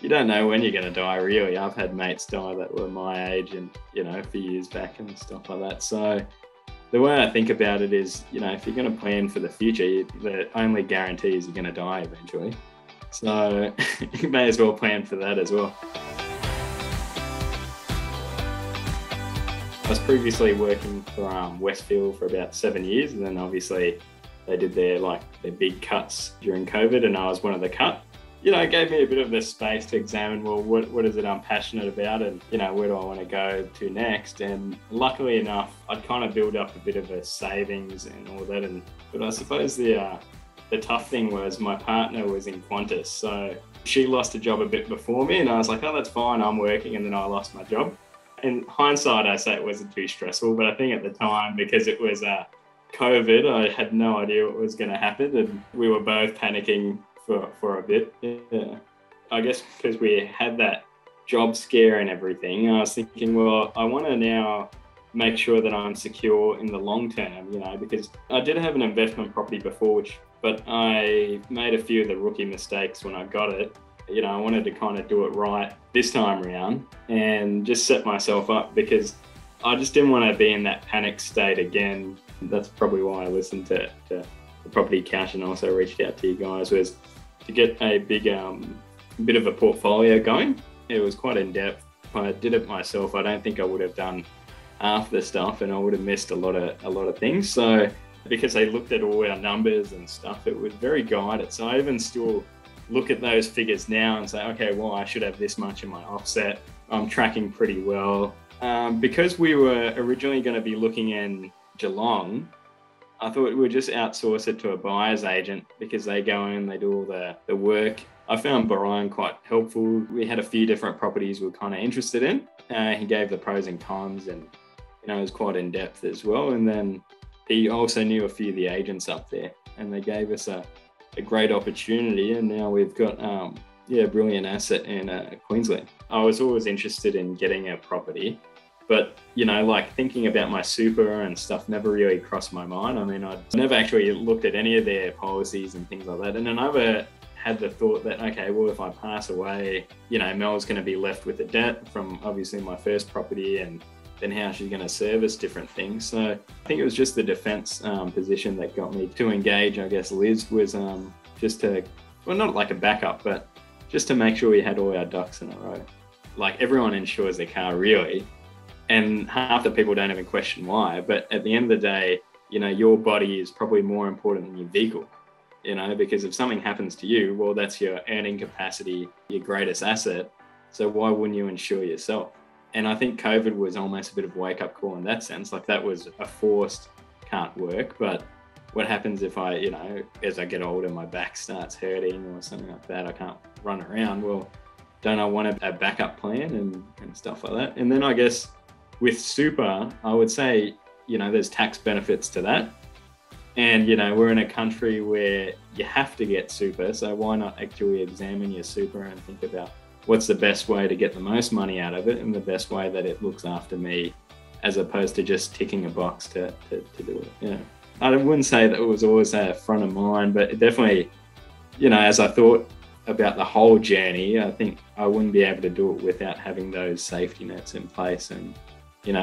you don't know when you're going to die, really. I've had mates die that were my age and, a few years back and stuff like that. So the way I think about it is, if you're going to plan for the future, the only guarantee is you're going to die eventually. So you may as well plan for that as well. I was previously working for Westfield for about 7 years, and then obviously they did their big cuts during COVID, and I was one of the cut. It gave me a bit of the space to examine, well, what is it I'm passionate about, and where do I want to go to next? And luckily enough, I'd kind of build up a bit of a savings and all that. But I suppose the tough thing was my partner was in Qantas, so she lost a job a bit before me, and I was like, oh, that's fine, I'm working, and then I lost my job. In hindsight, I say it wasn't too stressful, but I think at the time, because it was COVID, I had no idea what was going to happen, and we were both panicking for a bit. Yeah. I guess because we had that job scare and everything, I was thinking, well, I want to now make sure that I'm secure in the long term, because I did have an investment property before, but I made a few of the rookie mistakes when I got it. I wanted to kind of do it right this time around and just set myself up, because I just didn't want to be in that panic state again. That's probably why I listened to the Property Cash and also reached out to you guys, was to get a big bit of a portfolio going. It was quite in depth. If I did it myself, I don't think I would have done half the stuff, and I would have missed a lot of things. So because they looked at all our numbers and stuff, it was very guided. So I even still look at those figures now and say, okay, well, I should have this much in my offset. I'm tracking pretty well. Because we were originally going to be looking in Geelong, I thought we'd just outsource it to a buyer's agent, because they go in, they do all the work. I found Brian quite helpful. We had a few different properties we were kind of interested in. He gave the pros and cons, and it was quite in depth as well. And then he also knew a few of the agents up there, and they gave us a great opportunity. And now we've got a brilliant asset in Queensland. I was always interested in getting a property, but thinking about my super and stuff never really crossed my mind. I mean, I'd never actually looked at any of their policies and things like that. And I never had the thought that, okay, well, if I pass away, Mel's going to be left with the debt from obviously my first property, and then how she's going to service different things. So I think it was just the defence position that got me to engage. I guess Liz was just to, well, not like a backup, but just to make sure we had all our ducks in a row. Like, everyone insures their car, really, and half the people don't even question why. But at the end of the day, your body is probably more important than your vehicle, because if something happens to you, well, that's your earning capacity, your greatest asset. So why wouldn't you insure yourself? And I think COVID was almost a bit of a wake-up call in that sense. Like, that was a forced, can't work. But what happens if as I get older, my back starts hurting or something like that, I can't run around? Well, don't I want a backup plan and stuff like that? And then I guess with super, I would say, there's tax benefits to that. And, we're in a country where you have to get super. So why not actually examine your super and think about what's the best way to get the most money out of it, and the best way that it looks after me, as opposed to just ticking a box to do it. I wouldn't say that it was always a front of mind, but it definitely, as I thought about the whole journey, I think I wouldn't be able to do it without having those safety nets in place. And,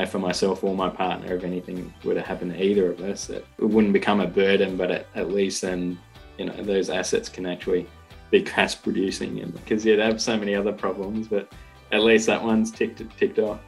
for myself or my partner, if anything were to happen to either of us, that it wouldn't become a burden, but at least then, those assets can actually be cash producing. And because you'd have so many other problems, but at least that one's ticked off,